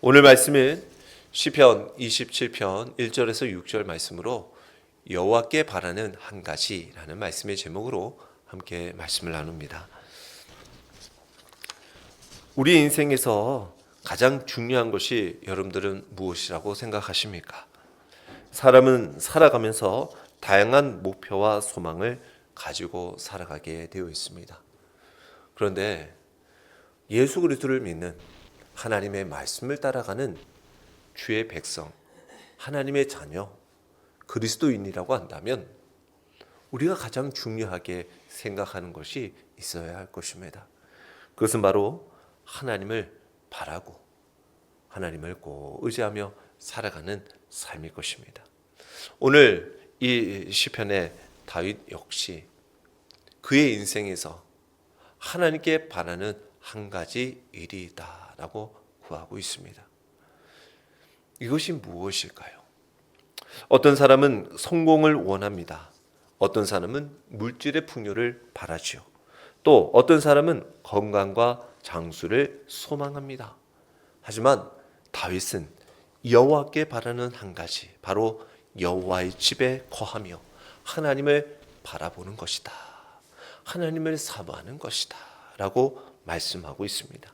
오늘 말씀은 시편 27편 1절에서 6절 말씀으로 여호와께 바라는 한 가지라는 말씀의 제목으로 함께 말씀을 나눕니다. 우리 인생에서 가장 중요한 것이 여러분들은 무엇이라고 생각하십니까? 사람은 살아가면서 다양한 목표와 소망을 가지고 살아가게 되어 있습니다. 그런데 예수 그리스도를 믿는 하나님의 말씀을 따라가는 주의 백성, 하나님의 자녀, 그리스도인이라고 한다면 우리가 가장 중요하게 생각하는 것이 있어야 할 것입니다. 그것은 바로 하나님을 바라고 하나님을 꼭 의지하며 살아가는 삶일 것입니다. 오늘 이 시편의 다윗 역시 그의 인생에서 하나님께 바라는 한 가지 일이다 라고 구하고 있습니다. 이것이 무엇일까요? 어떤 사람은 성공을 원합니다. 어떤 사람은 물질의 풍요를 바라지요. 또 어떤 사람은 건강과 장수를 소망합니다. 하지만 다윗은 여호와께 바라는 한 가지, 바로 여호와의 집에 거하며 하나님을 바라보는 것이다. 하나님을 사모하는 것이다 라고 말씀하고 있습니다.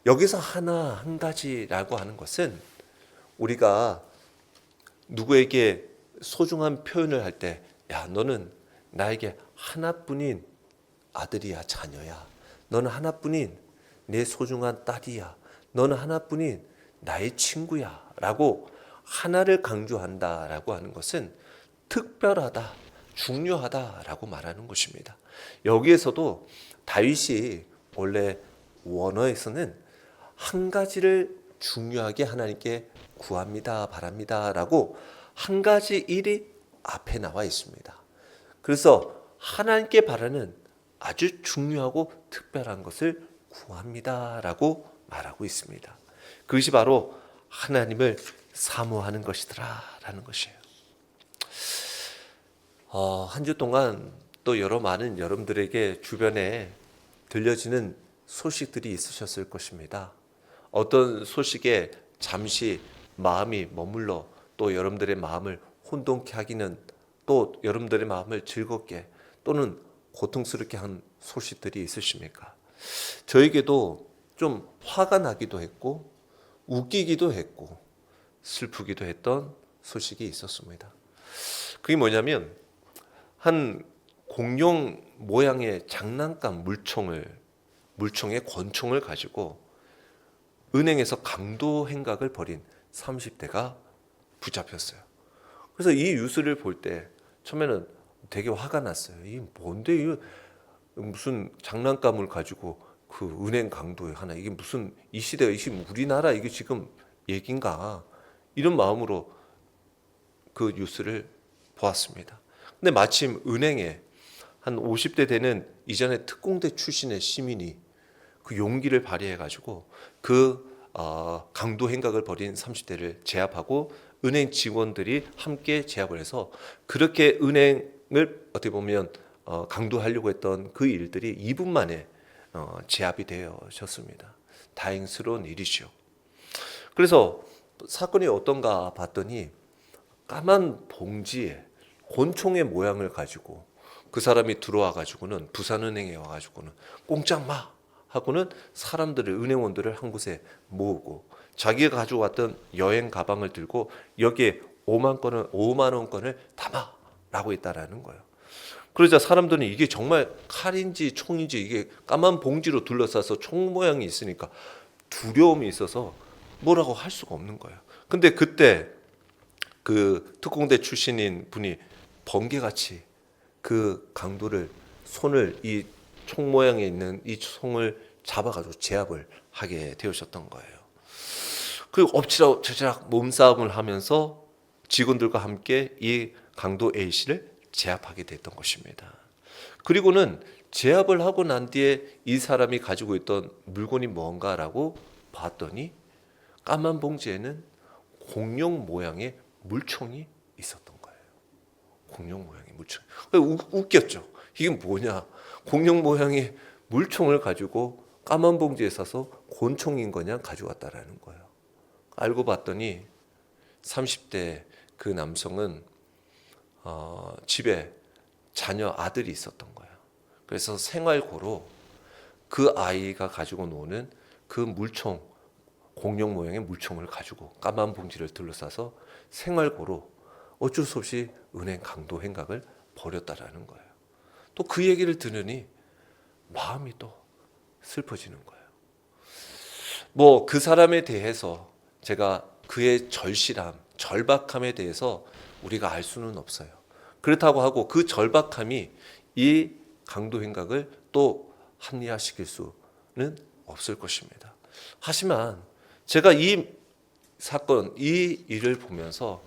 여기서 한 가지라고 하는 것은 우리가 누구에게 소중한 표현을 할 때, 야, 너는 나에게 하나뿐인 아들이야, 자녀야. 너는 하나뿐인 내 소중한 딸이야. 너는 하나뿐인 나의 친구야. 라고 하나를 강조한다라고 하는 것은 특별하다, 중요하다라고 말하는 것입니다. 여기에서도 다윗이 원래 원어에서는 한 가지를 중요하게 하나님께 구합니다, 바랍니다 라고 한 가지 일이 앞에 나와 있습니다. 그래서 하나님께 바라는 아주 중요하고 특별한 것을 구합니다 라고 말하고 있습니다. 그것이 바로 하나님을 사모하는 것이더라 라는 것이에요. 한 주 동안 또 여러 많은 여러분들에게 주변에 들려지는 소식들이 있으셨을 것입니다. 어떤 소식에 잠시 마음이 머물러 또 여러분들의 마음을 혼돈케 하기는 또 여러분들의 마음을 즐겁게 또는 고통스럽게 한 소식들이 있으십니까? 저에게도 좀 화가 나기도 했고 웃기기도 했고 슬프기도 했던 소식이 있었습니다. 그게 뭐냐면 한 공룡 모양의 장난감 물총의 권총을 가지고 은행에서 강도 행각을 벌인 30대가 붙잡혔어요. 그래서 이 뉴스를 볼 때 처음에는 되게 화가 났어요. 이게 뭔데, 이거 무슨 장난감을 가지고 그 은행 강도에 하나, 이게 무슨 이 시대가 이게 우리나라 이게 지금 얘긴가, 이런 마음으로 그 뉴스를 보았습니다. 근데 마침 은행에 한 50대 되는 이전에 특공대 출신의 시민이 그 용기를 발휘해 가지고 그 강도 행각을 벌인 30대를 제압하고 은행 직원들이 함께 제압을 해서 그렇게 은행을 어떻게 보면 강도하려고 했던 그 일들이 2분 만에 제압이 되어졌습니다. 다행스러운 일이죠. 그래서 사건이 어떤가 봤더니 까만 봉지에 권총의 모양을 가지고 그 사람이 들어와 가지고는 부산은행에 와 가지고는 꼼짝 마 하고는 사람들을, 은행원들을 한 곳에 모으고 자기가 가지고 왔던 여행 가방을 들고 여기에 5만 원권을 담아라고 했다라는 거예요. 그러자 사람들은 이게 정말 칼인지 총인지, 이게 까만 봉지로 둘러싸서 총 모양이 있으니까 두려움이 있어서 뭐라고 할 수가 없는 거예요. 근데 그때 그 특공대 출신인 분이 번개같이 그 강도를 손을 이 총 모양에 있는 이 총을 잡아가지고 제압을 하게 되셨던 거예요. 그리고 엎치락저치락 몸싸움을 하면서 직원들과 함께 이 강도 A씨를 제압하게 됐던 것입니다. 그리고는 제압을 하고 난 뒤에 이 사람이 가지고 있던 물건이 뭔가라고 봤더니 까만 봉지에는 공룡 모양의 물총이 있었던 거예요. 공룡 모양의 물총. 웃겼죠. 이게 뭐냐? 공룡 모양의 물총을 가지고 까만 봉지에 싸서 곤충인 거냐 가져왔다라는 거예요. 알고 봤더니 30대 그 남성은 집에 자녀 아들이 있었던 거예요. 그래서 생활고로 그 아이가 가지고 노는 그 물총, 공룡 모양의 물총을 가지고 까만 봉지를 둘러싸서 생활고로 어쩔 수 없이 은행 강도 행각을 벌였다라는 거예요. 또 그 얘기를 들으니 마음이 또 슬퍼지는 거예요. 뭐 그 사람에 대해서 제가 그의 절실함, 절박함에 대해서 우리가 알 수는 없어요. 그렇다고 하고 그 절박함이 이 강도 행각을 또 합리화시킬 수는 없을 것입니다. 하지만 제가 이 사건, 이 일을 보면서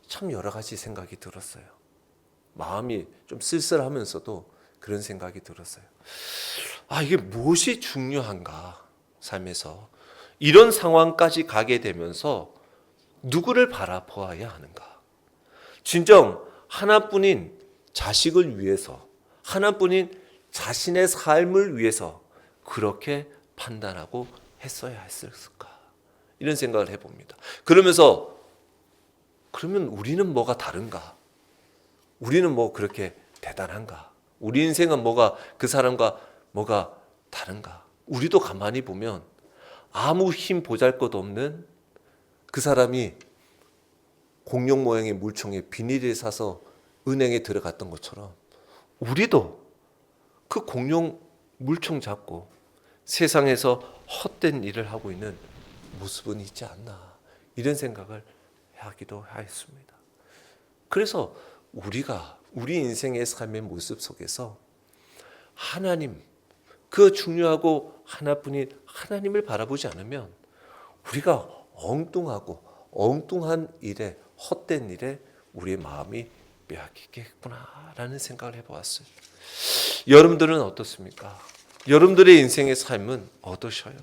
참 여러 가지 생각이 들었어요. 마음이 좀 쓸쓸하면서도 그런 생각이 들었어요. 이게 무엇이 중요한가? 삶에서 이런 상황까지 가게 되면서 누구를 바라보아야 하는가? 진정 하나뿐인 자식을 위해서, 하나뿐인 자신의 삶을 위해서 그렇게 판단하고 했어야 했을까? 이런 생각을 해봅니다. 그러면서 그러면 우리는 뭐가 다른가? 우리는 뭐 그렇게 대단한가? 우리 인생은 뭐가 그 사람과 뭐가 다른가? 우리도 가만히 보면 아무 힘 보잘것 없는 그 사람이 공룡 모양의 물총에 비닐을 사서 은행에 들어갔던 것처럼 우리도 그 공룡 물총 잡고 세상에서 헛된 일을 하고 있는 모습은 있지 않나, 이런 생각을 하기도 하였습니다. 그래서 우리가 우리 인생의 삶의 모습 속에서 하나님, 그 중요하고 하나뿐인 하나님을 바라보지 않으면 우리가 엉뚱한 일에, 헛된 일에 우리의 마음이 빼앗기겠구나라는 생각을 해보았어요. 여러분들은 어떻습니까? 여러분들의 인생의 삶은 어떠셔요?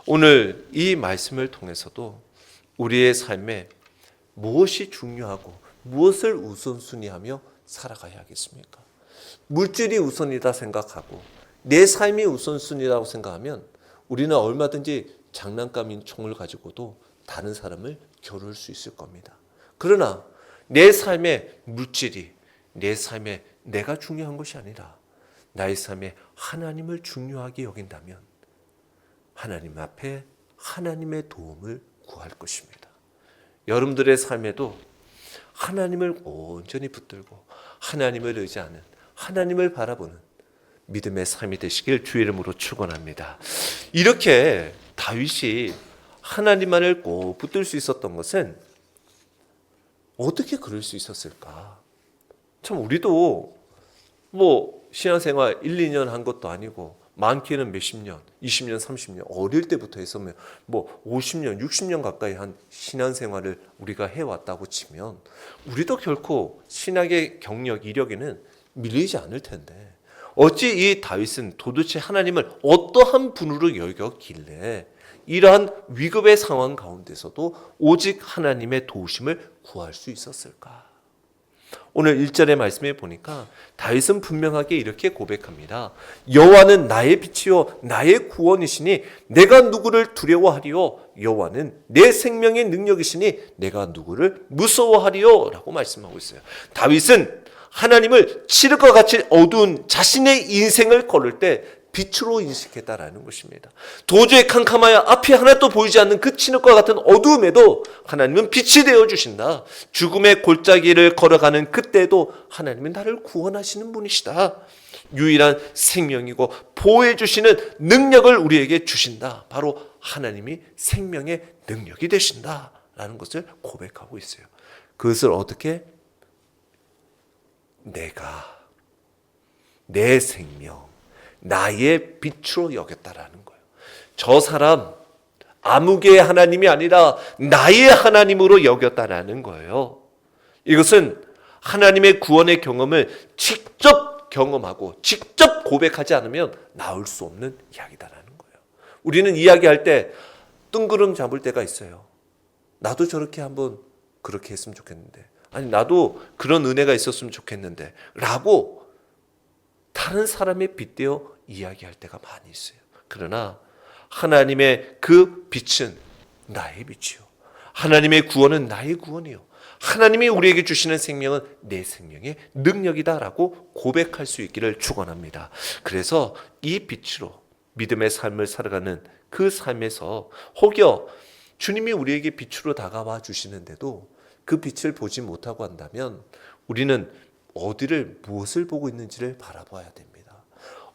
오늘 이 말씀을 통해서도 우리의 삶에 무엇이 중요하고 무엇을 우선순위하며 살아가야 하겠습니까? 물질이 우선이다 생각하고 내 삶이 우선순위라고 생각하면 우리는 얼마든지 장난감인 총을 가지고도 다른 사람을 겨룰 수 있을 겁니다. 그러나 내 삶의 물질이, 내 삶에 내가 중요한 것이 아니라 나의 삶에 하나님을 중요하게 여긴다면 하나님 앞에 하나님의 도움을 구할 것입니다. 여러분들의 삶에도 하나님을 온전히 붙들고 하나님을 의지하는, 하나님을 바라보는 믿음의 삶이 되시길 주의 이름으로 축원합니다. 이렇게 다윗이 하나님만을 꼭 붙들 수 있었던 것은 어떻게 그럴 수 있었을까? 참 우리도 뭐 신앙생활 1, 2년 한 것도 아니고 많게는 몇십 년, 20년, 30년 어릴 때부터 했으면 뭐 50년, 60년 가까이 한 신앙생활을 우리가 해왔다고 치면 우리도 결코 신학의 경력, 이력에는 밀리지 않을 텐데 어찌 이 다윗은 도대체 하나님을 어떠한 분으로 여겼길래 이러한 위급의 상황 가운데서도 오직 하나님의 도우심을 구할 수 있었을까? 오늘 1절의 말씀에 보니까 다윗은 분명하게 이렇게 고백합니다. 여호와는 나의 빛이요 나의 구원이시니 내가 누구를 두려워하리요? 여호와는 내 생명의 능력이시니 내가 누구를 무서워하리요? 라고 말씀하고 있어요. 다윗은 하나님을 칠흑과 같이 어두운 자신의 인생을 걸을 때 빛으로 인식했다라는 것입니다. 도저히 캄캄하여 앞이 하나도 보이지 않는 그 진흙과 같은 어두움에도 하나님은 빛이 되어주신다. 죽음의 골짜기를 걸어가는 그때도 하나님은 나를 구원하시는 분이시다. 유일한 생명이고 보호해주시는 능력을 우리에게 주신다. 바로 하나님이 생명의 능력이 되신다라는 것을 고백하고 있어요. 그것을 어떻게? 내가 내 생명, 나의 빛으로 여겼다라는 거예요. 저 사람 아무개의 하나님이 아니라 나의 하나님으로 여겼다라는 거예요. 이것은 하나님의 구원의 경험을 직접 경험하고 직접 고백하지 않으면 나올 수 없는 이야기다라는 거예요. 우리는 이야기할 때 뜬구름 잡을 때가 있어요. 나도 저렇게 한번 그렇게 했으면 좋겠는데, 아니 나도 그런 은혜가 있었으면 좋겠는데 라고 다른 사람에 빗대어 이야기할 때가 많이 있어요. 그러나 하나님의 그 빛은 나의 빛이요, 하나님의 구원은 나의 구원이요, 하나님이 우리에게 주시는 생명은 내 생명의 능력이다라고 고백할 수 있기를 축원합니다. 그래서 이 빛으로 믿음의 삶을 살아가는 그 삶에서 혹여 주님이 우리에게 빛으로 다가와 주시는데도 그 빛을 보지 못하고 한다면 우리는 어디를 무엇을 보고 있는지를 바라봐야 됩니다.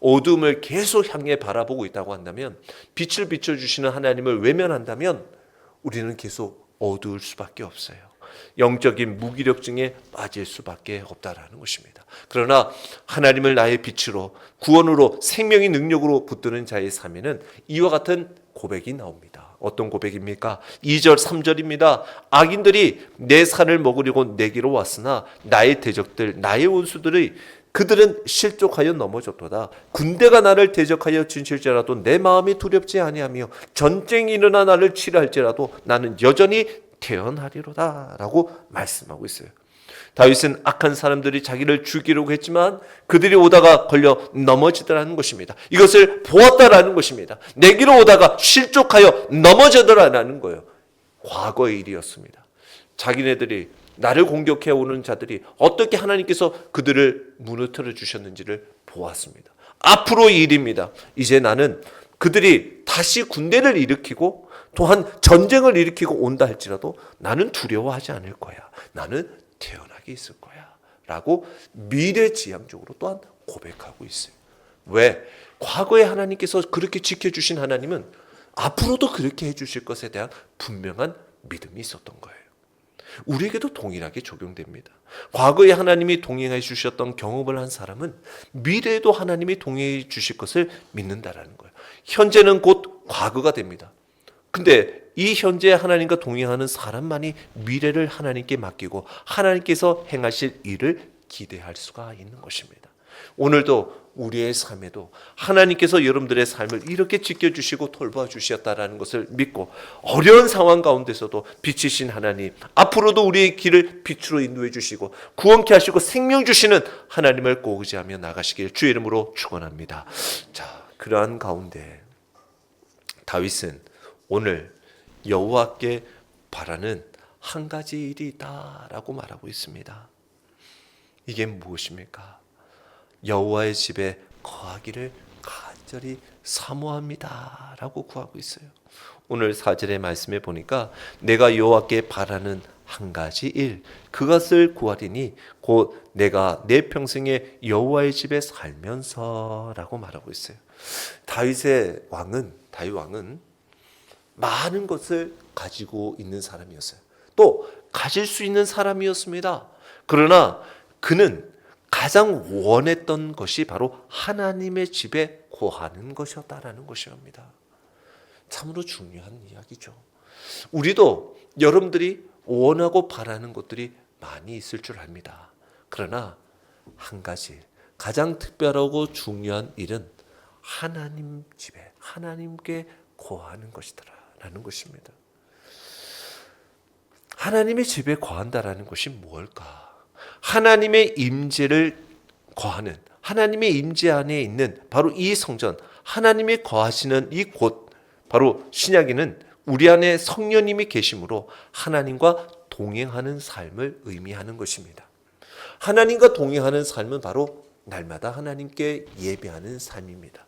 어둠을 계속 향해 바라보고 있다고 한다면, 빛을 비춰주시는 하나님을 외면한다면 우리는 계속 어두울 수밖에 없어요. 영적인 무기력증에 빠질 수밖에 없다라는 것입니다. 그러나 하나님을 나의 빛으로, 구원으로, 생명의 능력으로 붙드는 자의 삶에는 이와 같은 고백이 나옵니다. 어떤 고백입니까? 2절 3절입니다. 악인들이 내 살을 먹으려고 내게로 왔으나 나의 대적들, 나의 원수들의 그들은 실족하여 넘어졌도다. 군대가 나를 대적하여 진실지라도 내 마음이 두렵지 아니하며 전쟁이 일어나 나를 치료할지라도 나는 여전히 태어나리로다 라고 말씀하고 있어요. 다윗은 악한 사람들이 자기를 죽이려고 했지만 그들이 오다가 걸려 넘어지더라는 것입니다. 이것을 보았다라는 것입니다. 내게로 오다가 실족하여 넘어지더라는 거예요. 과거의 일이었습니다. 자기네들이 나를 공격해 오는 자들이 어떻게 하나님께서 그들을 무너뜨려 주셨는지를 보았습니다. 앞으로의 일입니다. 이제 나는 그들이 다시 군대를 일으키고 또한 전쟁을 일으키고 온다 할지라도 나는 두려워하지 않을 거야. 나는 태어나게 있을 거야 라고 미래지향적으로 또한 고백하고 있어요. 왜? 과거에 하나님께서 그렇게 지켜주신 하나님은 앞으로도 그렇게 해주실 것에 대한 분명한 믿음이 있었던 거예요. 우리에게도 동일하게 적용됩니다. 과거에 하나님이 동행해 주셨던 경험을 한 사람은 미래에도 하나님이 동행해 주실 것을 믿는다라는 거예요. 현재는 곧 과거가 됩니다. 근데 이 현재 하나님과 동행하는 사람만이 미래를 하나님께 맡기고 하나님께서 행하실 일을 기대할 수가 있는 것입니다. 오늘도 우리의 삶에도 하나님께서 여러분들의 삶을 이렇게 지켜주시고 돌봐 주셨다라는 것을 믿고 어려운 상황 가운데서도 빛이신 하나님, 앞으로도 우리의 길을 빛으로 인도해 주시고 구원케 하시고 생명 주시는 하나님을 꼭 의지하며 나가시길 주의 이름으로 축원합니다. 자, 그러한 가운데 다윗은 오늘 여호와께 바라는 한 가지 일이 있다라고 말하고 있습니다. 이게 무엇입니까? 여호와의 집에 거하기를 간절히 사모합니다 라고 구하고 있어요. 오늘 4절의 말씀에 보니까 내가 여호와께 바라는 한 가지 일, 그것을 구하리니 곧 내가 내 평생에 여호와의 집에 살면서 라고 말하고 있어요. 다윗 왕은 많은 것을 가지고 있는 사람이었어요. 또 가질 수 있는 사람이었습니다. 그러나 그는 가장 원했던 것이 바로 하나님의 집에 거하는 것이었다라는 것입니다. 참으로 중요한 이야기죠. 우리도 여러분들이 원하고 바라는 것들이 많이 있을 줄 압니다. 그러나 한 가지 가장 특별하고 중요한 일은 하나님 집에, 하나님께 거하는 것이다라는 것입니다. 하나님의 집에 거한다라는 것이 뭘까? 하나님의 임재를 거하는, 하나님의 임재 안에 있는 바로 이 성전, 하나님이 거하시는 이 곳, 바로 신약에는 우리 안에 성령님이 계심으로 하나님과 동행하는 삶을 의미하는 것입니다. 하나님과 동행하는 삶은 바로 날마다 하나님께 예배하는 삶입니다.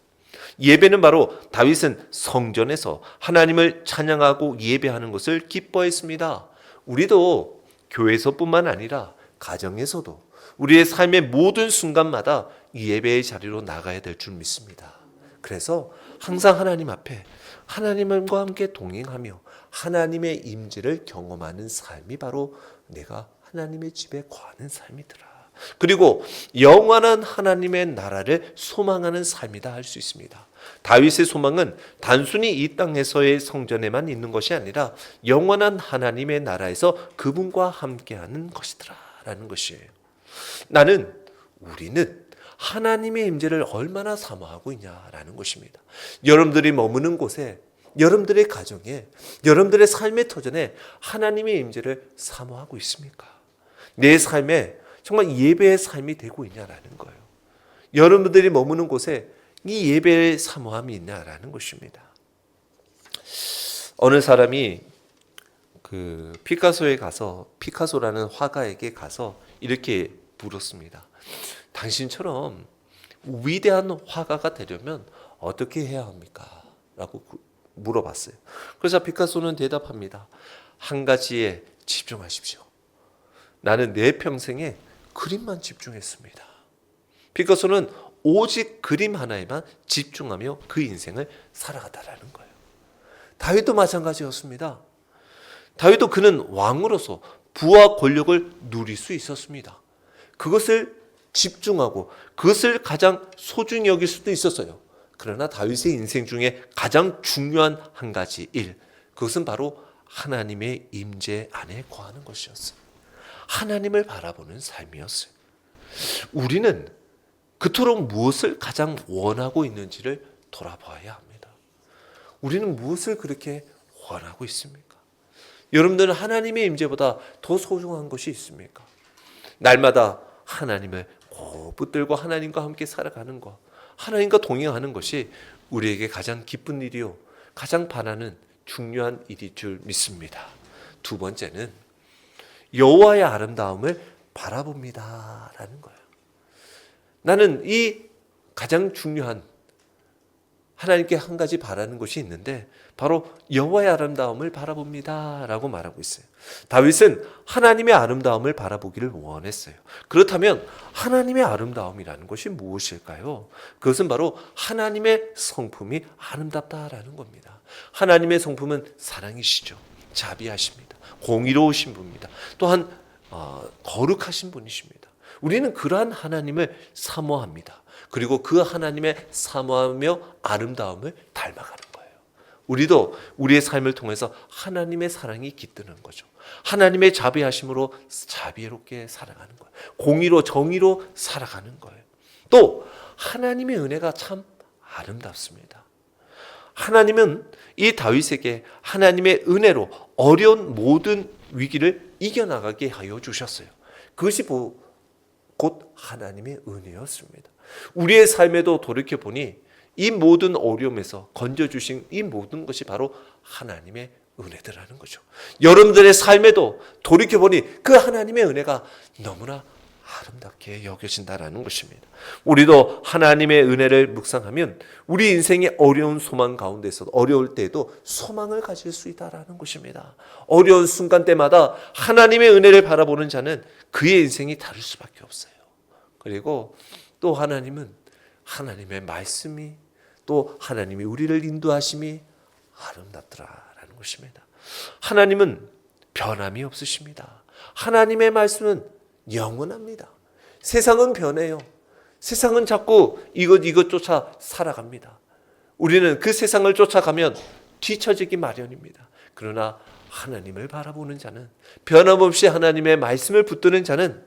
예배는 바로 다윗은 성전에서 하나님을 찬양하고 예배하는 것을 기뻐했습니다. 우리도 교회에서뿐만 아니라 가정에서도 우리의 삶의 모든 순간마다 이 예배의 자리로 나가야 될 줄 믿습니다. 그래서 항상 하나님 앞에 하나님과 함께 동행하며 하나님의 임재를 경험하는 삶이 바로 내가 하나님의 집에 거하는 삶이더라. 그리고 영원한 하나님의 나라를 소망하는 삶이다 할 수 있습니다. 다윗의 소망은 단순히 이 땅에서의 성전에만 있는 것이 아니라 영원한 하나님의 나라에서 그분과 함께하는 것이더라라는 것이에요. 우리는 하나님의 임재를 얼마나 사모하고 있냐라는 것입니다. 여러분들이 머무는 곳에, 여러분들의 가정에, 여러분들의 삶의 터전에 하나님의 임재를 사모하고 있습니까? 내 삶에 정말 예배의 삶이 되고 있냐라는 거예요. 여러분들이 머무는 곳에 이 예배의 사모함이 있냐라는 것입니다. 어느 사람이 그 피카소에 가서, 피카소라는 화가에게 가서 이렇게 물었습니다. 당신처럼 위대한 화가가 되려면 어떻게 해야 합니까? 라고 물어봤어요. 그래서 피카소는 대답합니다. 한 가지에 집중하십시오. 나는 내 평생에 그림만 집중했습니다. 피카소는 오직 그림 하나에만 집중하며 그 인생을 살아가다라는 거예요. 다윗도 마찬가지였습니다. 다윗도 그는 왕으로서 부와 권력을 누릴 수 있었습니다. 그것을 집중하고 그것을 가장 소중히 여길 수도 있었어요. 그러나 다윗의 인생 중에 가장 중요한 한 가지 일, 그것은 바로 하나님의 임재 안에 거하는 것이었어요. 하나님을 바라보는 삶이었어요. 우리는 그토록 무엇을 가장 원하고 있는지를 돌아봐야 합니다. 우리는 무엇을 그렇게 원하고 있습니까? 여러분들은 하나님의 임재보다 더 소중한 것이 있습니까? 날마다 하나님을 꼭 붙들고 하나님과 함께 살아가는 것, 하나님과 동행하는 것이 우리에게 가장 기쁜 일이요, 가장 바라는 중요한 일일 줄 믿습니다. 두 번째는 여호와의 아름다움을 바라봅니다라는 거예요. 나는 이 가장 중요한 하나님께 한 가지 바라는 것이 있는데 바로 여호와의 아름다움을 바라봅니다라고 말하고 있어요. 다윗은 하나님의 아름다움을 바라보기를 원했어요. 그렇다면 하나님의 아름다움이라는 것이 무엇일까요? 그것은 바로 하나님의 성품이 아름답다라는 겁니다. 하나님의 성품은 사랑이시죠. 자비하십니다. 공의로우신 분입니다. 또한 거룩하신 분이십니다. 우리는 그러한 하나님을 사모합니다. 그리고 그 하나님의 사모하며 아름다움을 닮아가는 거예요. 우리도 우리의 삶을 통해서 하나님의 사랑이 깃드는 거죠. 하나님의 자비하심으로 자비롭게 살아가는 거예요. 공의로 정의로 살아가는 거예요. 또 하나님의 은혜가 참 아름답습니다. 하나님은 이 다윗에게 하나님의 은혜로 어려운 모든 위기를 이겨나가게 하여 주셨어요. 그것이 곧 하나님의 은혜였습니다. 우리의 삶에도 돌이켜보니 이 모든 어려움에서 건져주신 이 모든 것이 바로 하나님의 은혜들라는 거죠. 여러분들의 삶에도 돌이켜보니 그 하나님의 은혜가 너무나 아름답게 여겨진다라는 것입니다. 우리도 하나님의 은혜를 묵상하면 우리 인생의 어려운 소망 가운데서 어려울 때에도 소망을 가질 수 있다라는 것입니다. 어려운 순간 때마다 하나님의 은혜를 바라보는 자는 그의 인생이 다를 수밖에 없어요. 그리고 또 하나님은 하나님의 말씀이 또 하나님이 우리를 인도하심이 아름답더라라는 것입니다. 하나님은 변함이 없으십니다. 하나님의 말씀은 영원합니다. 세상은 변해요. 세상은 자꾸 이것 쫓아 살아갑니다. 우리는 그 세상을 쫓아가면 뒤처지기 마련입니다. 그러나 하나님을 바라보는 자는, 변함없이 하나님의 말씀을 붙드는 자는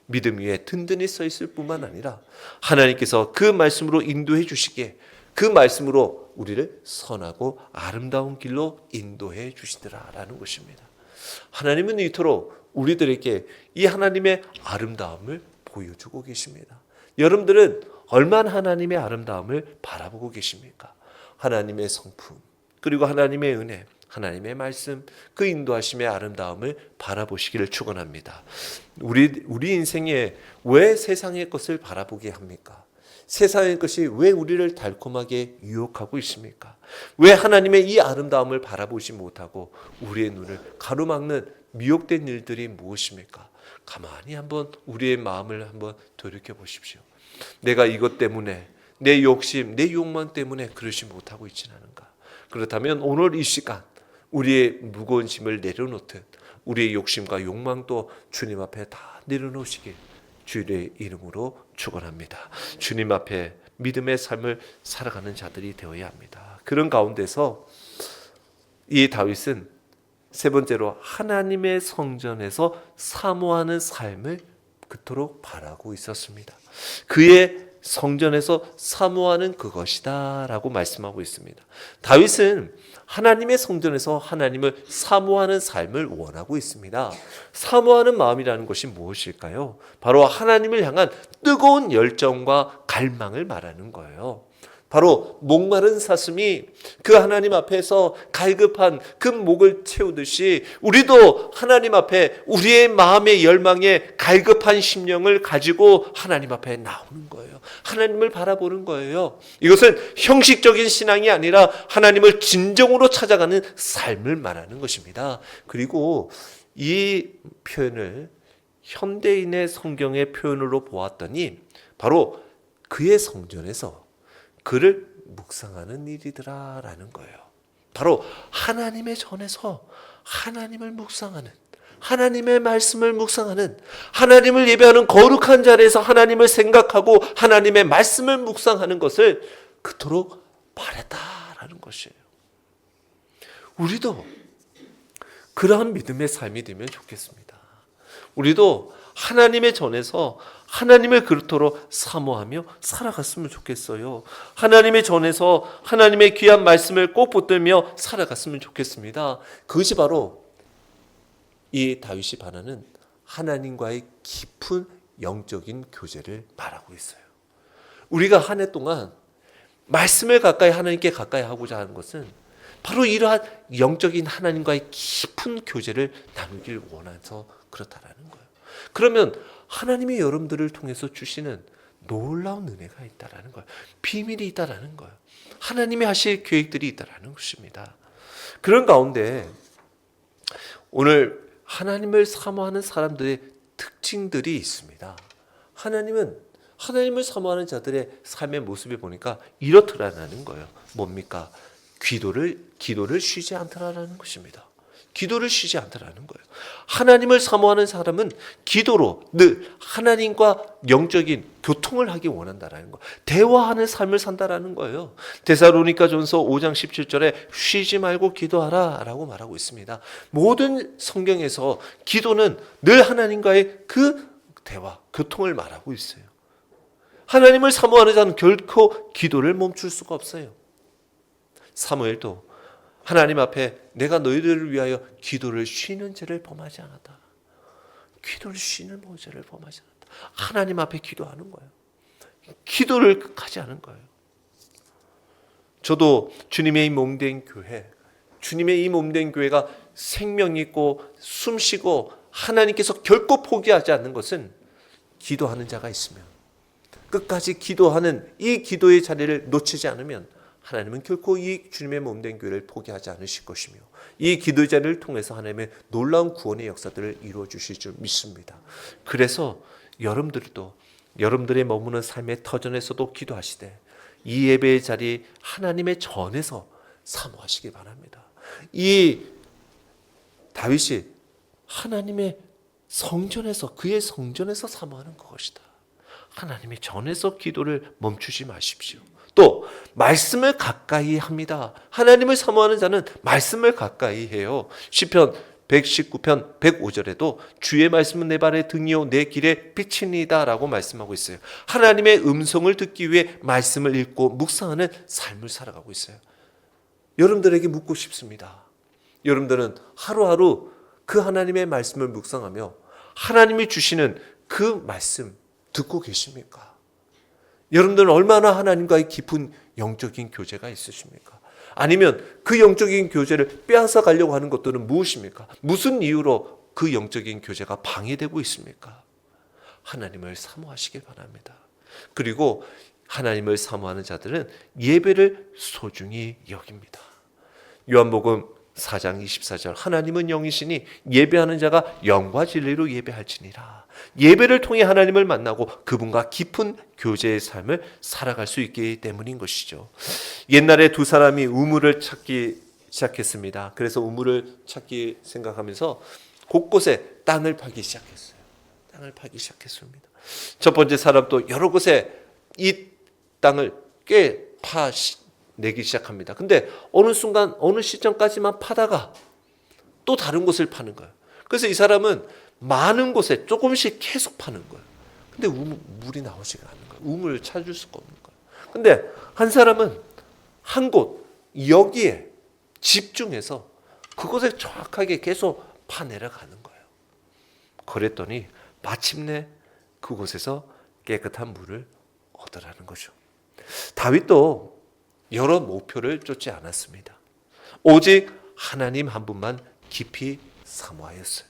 믿음 위에 든든히 서 있을 뿐만 아니라 하나님께서 그 말씀으로 인도해 주시기에 그 말씀으로 우리를 선하고 아름다운 길로 인도해 주시더라라는 것입니다. 하나님은 이토록 우리들에게 이 하나님의 아름다움을 보여주고 계십니다. 여러분들은 얼마나 하나님의 아름다움을 바라보고 계십니까? 하나님의 성품, 그리고 하나님의 은혜, 하나님의 말씀, 그 인도하심의 아름다움을 바라보시기를 축원합니다. 우리 인생에 왜 세상의 것을 바라보게 합니까? 세상의 것이 왜 우리를 달콤하게 유혹하고 있습니까? 왜 하나님의 이 아름다움을 바라보지 못하고 우리의 눈을 가로막는 미혹된 일들이 무엇입니까? 가만히 한번 우리의 마음을 한번 돌이켜 보십시오. 내가 이것 때문에, 내 욕심, 내 욕망 때문에 그러지 못하고 있지는 않은가? 그렇다면 오늘 이 시간 우리의 무거운 짐을 내려놓듯 우리의 욕심과 욕망도 주님 앞에 다 내려놓으시길 주의 이름으로 축원합니다. 주님 앞에 믿음의 삶을 살아가는 자들이 되어야 합니다. 그런 가운데서 이 다윗은 세 번째로 하나님의 성전에서 사모하는 삶을 그토록 바라고 있었습니다. 그의 성전에서 사모하는 그것이다 라고 말씀하고 있습니다. 다윗은 하나님의 성전에서 하나님을 사모하는 삶을 원하고 있습니다. 사모하는 마음이라는 것이 무엇일까요? 바로 하나님을 향한 뜨거운 열정과 갈망을 말하는 거예요. 바로 목마른 사슴이 그 하나님 앞에서 갈급한 그 목을 채우듯이 우리도 하나님 앞에 우리의 마음의 열망에 갈급한 심령을 가지고 하나님 앞에 나오는 거예요. 하나님을 바라보는 거예요. 이것은 형식적인 신앙이 아니라 하나님을 진정으로 찾아가는 삶을 말하는 것입니다. 그리고 이 표현을 현대인의 성경의 표현으로 보았더니 바로 그의 성전에서 그를 묵상하는 일이더라라는 거예요. 바로 하나님의 전에서 하나님을 묵상하는, 하나님의 말씀을 묵상하는, 하나님을 예배하는 거룩한 자리에서 하나님을 생각하고 하나님의 말씀을 묵상하는 것을 그토록 바랬다라는 것이에요. 우리도 그러한 믿음의 삶이 되면 좋겠습니다. 우리도 하나님의 전에서 하나님을 그토록 사모하며 살아갔으면 좋겠어요. 하나님의 전에서 하나님의 귀한 말씀을 꼭 붙들며 살아갔으면 좋겠습니다. 그것이 바로 이 다윗이 바라는 하나님과의 깊은 영적인 교제를 말하고 있어요. 우리가 한 해 동안 말씀을 가까이 하나님께 가까이 하고자 하는 것은 바로 이러한 영적인 하나님과의 깊은 교제를 나누길 원해서 그렇다라는 거예요. 그러면 하나님이 여러분들을 통해서 주시는 놀라운 은혜가 있다라는 거예요. 비밀이 있다라는 거예요. 하나님이 하실 계획들이 있다라는 것입니다. 그런 가운데 오늘 하나님을 사모하는 사람들의 특징들이 있습니다. 하나님을 사모하는 자들의 삶의 모습을 보니까 이렇더라는 거예요. 뭡니까? 기도를 쉬지 않더라는 것입니다. 기도를 쉬지 않더라는 거예요. 하나님을 사모하는 사람은 기도로 늘 하나님과 영적인 교통을 하기 원한다라는 거예요. 대화하는 삶을 산다라는 거예요. 데살로니가전서 5장 17절에 쉬지 말고 기도하라라고 말하고 있습니다. 모든 성경에서 기도는 늘 하나님과의 그 대화, 교통을 말하고 있어요. 하나님을 사모하는 자는 결코 기도를 멈출 수가 없어요. 사무엘도 하나님 앞에 내가 너희들을 위하여 기도를 쉬는 죄를 범하지 않았다. 기도를 쉬는 죄를 범하지 않았다. 하나님 앞에 기도하는 거예요. 기도를 끝까지 하는 거예요. 저도 주님의 이 몸된 교회, 주님의 이 몸된 교회가 생명 있고 숨쉬고 하나님께서 결코 포기하지 않는 것은 기도하는 자가 있으면, 끝까지 기도하는 이 기도의 자리를 놓치지 않으면 하나님은 결코 이 주님의 몸된 교회를 포기하지 않으실 것이며 이 기도 자리를 통해서 하나님의 놀라운 구원의 역사들을 이루어 주실 줄 믿습니다. 그래서 여러분들도 여러분들의 머무는 삶의 터전에서도 기도하시되 이 예배의 자리 하나님의 전에서 사모하시기 바랍니다. 이 다윗이 하나님의 성전에서, 그의 성전에서 사모하는 것이다. 하나님의 전에서 기도를 멈추지 마십시오. 또 말씀을 가까이 합니다. 하나님을 사모하는 자는 말씀을 가까이 해요. 시편 119편 105절에도 주의 말씀은 내 발의 등이요 내 길에 빛이니이다 라고 말씀하고 있어요. 하나님의 음성을 듣기 위해 말씀을 읽고 묵상하는 삶을 살아가고 있어요. 여러분들에게 묻고 싶습니다. 여러분들은 하루하루 그 하나님의 말씀을 묵상하며 하나님이 주시는 그 말씀 듣고 계십니까? 여러분들은 얼마나 하나님과의 깊은 영적인 교제가 있으십니까? 아니면 그 영적인 교제를 빼앗아 가려고 하는 것들은 무엇입니까? 무슨 이유로 그 영적인 교제가 방해되고 있습니까? 하나님을 사모하시길 바랍니다. 그리고 하나님을 사모하는 자들은 예배를 소중히 여깁니다. 요한복음 4장 24절 하나님은 영이시니 예배하는 자가 영과 진리로 예배할지니라. 예배를 통해 하나님을 만나고 그분과 깊은 교제의 삶을 살아갈 수 있기 때문인 것이죠. 옛날에 두 사람이 우물을 찾기 시작했습니다. 그래서 우물을 찾기 생각하면서 곳곳에 땅을 파기 시작했어요. 땅을 파기 시작했습니다. 첫 번째 사람도 여러 곳에 이 땅을 꽤 파내기 시작합니다. 근데 어느 순간 어느 시점까지만 파다가 또 다른 곳을 파는 거예요. 그래서 이 사람은 많은 곳에 조금씩 계속 파는 거예요. 근데 물이 나오지가 않는 거예요. 우물을 찾을 수가 없는 거예요. 근데 한 사람은 한 곳 여기에 집중해서 그곳에 정확하게 계속 파내려가는 거예요. 그랬더니 마침내 그곳에서 깨끗한 물을 얻으라는 거죠. 다윗도 여러 목표를 쫓지 않았습니다. 오직 하나님 한 분만 깊이 사모하였어요.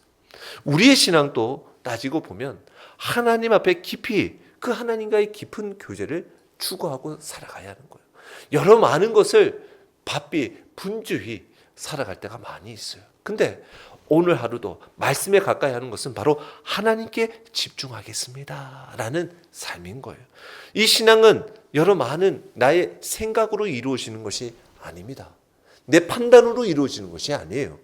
우리의 신앙도 따지고 보면 하나님 앞에 깊이 그 하나님과의 깊은 교제를 추구하고 살아가야 하는 거예요. 여러 많은 것을 바삐 분주히 살아갈 때가 많이 있어요. 근데 오늘 하루도 말씀에 가까이 하는 것은 바로 하나님께 집중하겠습니다 라는 삶인 거예요. 이 신앙은 여러 많은 나의 생각으로 이루어지는 것이 아닙니다. 내 판단으로 이루어지는 것이 아니에요.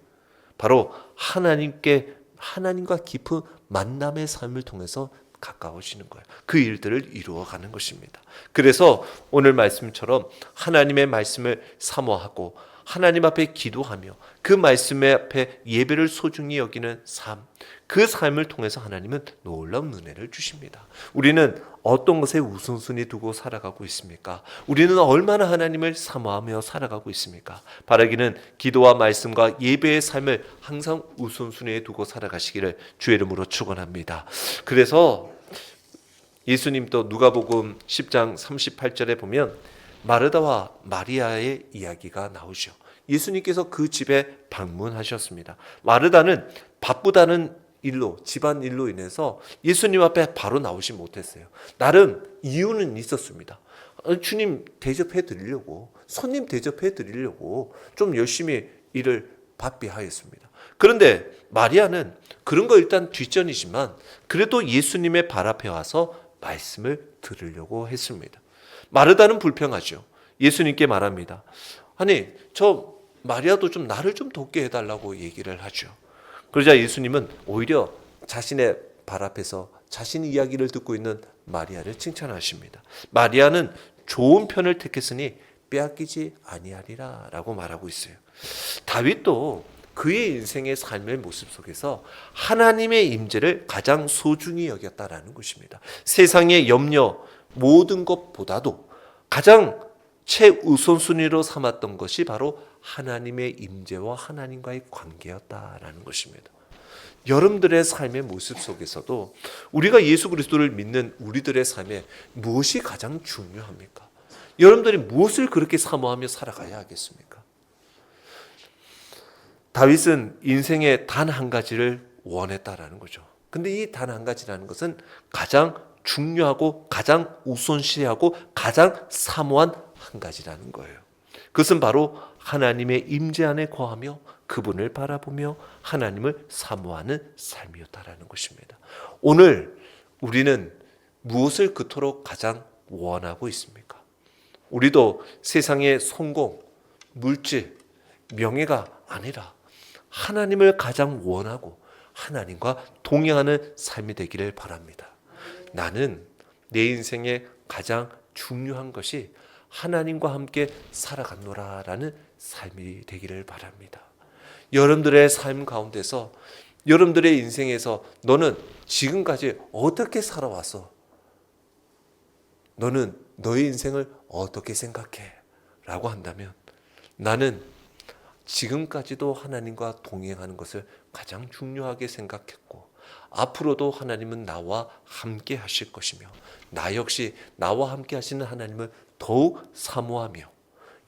바로 하나님과 깊은 만남의 삶을 통해서 가까워지는 거예요. 그 일들을 이루어가는 것입니다. 그래서 오늘 말씀처럼 하나님의 말씀을 사모하고 하나님 앞에 기도하며 그 말씀 앞에 예배를 소중히 여기는 삶, 그 삶을 통해서 하나님은 놀라운 은혜를 주십니다. 우리는 어떤 것에 우선순위 두고 살아가고 있습니까? 우리는 얼마나 하나님을 사모하며 살아가고 있습니까? 바라기는 기도와 말씀과 예배의 삶을 항상 우선순위에 두고 살아가시기를 주의 이름으로 축원합니다. 그래서 예수님도 누가복음 10장 38절에 보면 마르다와 마리아의 이야기가 나오죠. 예수님께서 그 집에 방문하셨습니다. 마르다는 바쁘다는 일로, 집안 일로 인해서 예수님 앞에 바로 나오지 못했어요. 나름 이유는 있었습니다. 주님 대접해 드리려고, 손님 대접해 드리려고 좀 열심히 일을 바삐 하였습니다. 그런데 마리아는 그런 거 일단 뒷전이지만 그래도 예수님의 발 앞에 와서 말씀을 들으려고 했습니다. 마르다는 불평하죠. 예수님께 말합니다. 아니, 저 마리아도 좀 나를 좀 돕게 해달라고 얘기를 하죠. 그러자 예수님은 오히려 자신의 발 앞에서 자신 이야기를 듣고 있는 마리아를 칭찬하십니다. 마리아는 좋은 편을 택했으니 빼앗기지 아니하리라 라고 말하고 있어요. 다윗도 그의 인생의 삶의 모습 속에서 하나님의 임재를 가장 소중히 여겼다라는 것입니다. 세상의 염려 모든 것보다도 가장 최우선순위로 삼았던 것이 바로 하나님의 임재와 하나님과의 관계였다라는 것입니다. 여러분들의 삶의 모습 속에서도 우리가 예수 그리스도를 믿는 우리들의 삶에 무엇이 가장 중요합니까? 여러분들이 무엇을 그렇게 사모하며 살아가야 하겠습니까? 다윗은 인생의 단 한 가지를 원했다라는 거죠. 근데 이 단 한 가지라는 것은 가장 중요하고 가장 우선시하고 가장 사모한 한 가지라는 거예요. 그것은 바로 하나님의 임재 안에 거하며 그분을 바라보며 하나님을 사모하는 삶이었다라는 것입니다. 오늘 우리는 무엇을 그토록 가장 원하고 있습니까? 우리도 세상의 성공, 물질, 명예가 아니라 하나님을 가장 원하고 하나님과 동행하는 삶이 되기를 바랍니다. 나는 내 인생에 가장 중요한 것이 하나님과 함께 살아갔노라라는 삶이 되기를 바랍니다. 여러분들의 삶 가운데서 여러분들의 인생에서 너는 지금까지 어떻게 살아왔어? 너는 너의 인생을 어떻게 생각해? 라고 한다면 나는 지금까지도 하나님과 동행하는 것을 가장 중요하게 생각했고 앞으로도 하나님은 나와 함께 하실 것이며 나 역시 나와 함께 하시는 하나님을 더욱 사모하며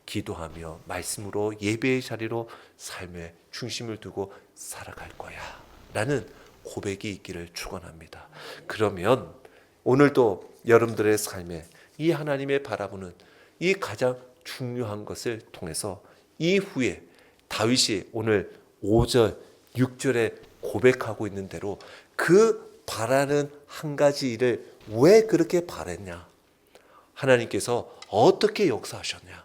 기도하며 말씀으로 예배의 자리로 삶의 중심을 두고 살아갈 거야 라는 고백이 있기를 축원합니다. 그러면 오늘도 여러분들의 삶에 이 하나님의 바라보는 이 가장 중요한 것을 통해서 이후에 다윗이 오늘 5절, 6절에 고백하고 있는 대로 그 바라는 한 가지 일을 왜 그렇게 바랬냐? 하나님께서 어떻게 역사하셨냐?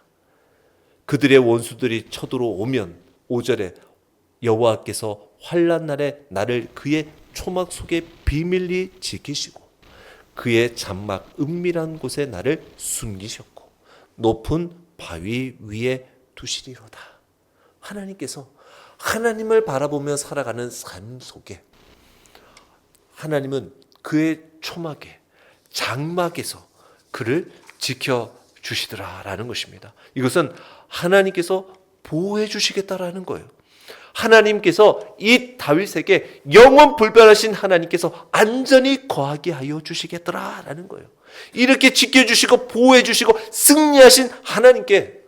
그들의 원수들이 쳐들어오면 5절에 여호와께서 환난 날에 나를 그의 초막 속에 비밀리 지키시고 그의 장막 은밀한 곳에 나를 숨기셨고 높은 바위 위에 두시리로다. 하나님께서 하나님을 바라보며 살아가는 삶 속에 하나님은 그의 초막에 장막에서 그를 지켜주시더라라는 것입니다. 이것은 하나님께서 보호해 주시겠다라는 거예요. 하나님께서 이 다윗에게 영원 불변하신 하나님께서 안전히 거하게 하여 주시겠더라라는 거예요. 이렇게 지켜주시고 보호해 주시고 승리하신 하나님께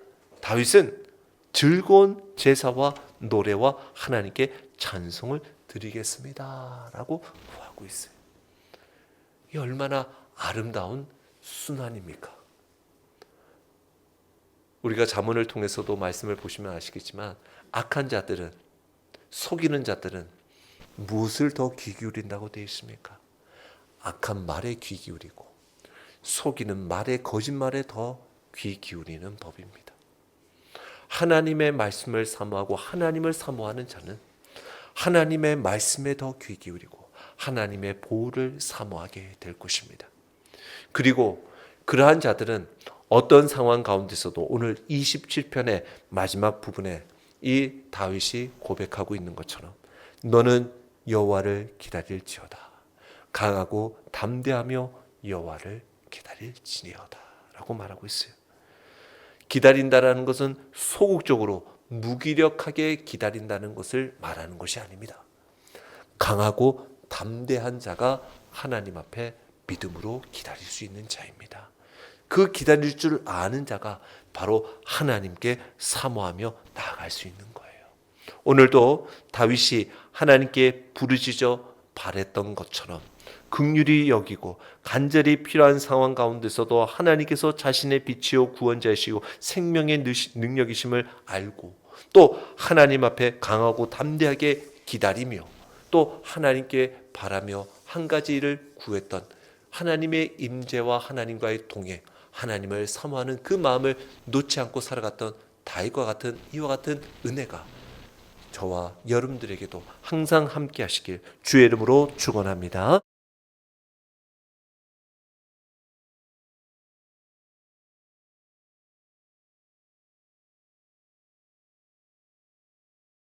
다윗은 즐거운 제사와 노래와 하나님께 찬송을 드리겠습니다 라고 구하고 있어요. 이 얼마나 아름다운 순환입니까? 우리가 잠언을 통해서도 말씀을 보시면 아시겠지만 악한 자들은, 속이는 자들은 무엇을 더 귀 기울인다고 되어 있습니까? 악한 말에 귀 기울이고 속이는 말에, 거짓말에 더 귀 기울이는 법입니다. 하나님의 말씀을 사모하고 하나님을 사모하는 자는 하나님의 말씀에 더 귀 기울이고 하나님의 보호를 사모하게 될 것입니다. 그리고 그러한 자들은 어떤 상황 가운데서도 오늘 27편의 마지막 부분에 이 다윗이 고백하고 있는 것처럼 너는 여호와를 기다릴지어다. 강하고 담대하며 여호와를 기다릴지니어다 라고 말하고 있어요. 기다린다라는 것은 소극적으로 무기력하게 기다린다는 것을 말하는 것이 아닙니다. 강하고 담대한 자가 하나님 앞에 믿음으로 기다릴 수 있는 자입니다. 그 기다릴 줄 아는 자가 바로 하나님께 사모하며 나아갈 수 있는 거예요. 오늘도 다윗이 하나님께 부르짖어 바랬던 것처럼 긍휼히 여기고 간절히 필요한 상황 가운데서도 하나님께서 자신의 빛이요 구원자이시고 생명의 능력이심을 알고 또 하나님 앞에 강하고 담대하게 기다리며 또 하나님께 바라며 한 가지 일을 구했던 하나님의 임재와 하나님과의 동행, 하나님을 사모하는 그 마음을 놓지 않고 살아갔던 다윗과 같은 이와 같은 은혜가 저와 여러분들에게도 항상 함께 하시길 주의 이름으로 축원합니다.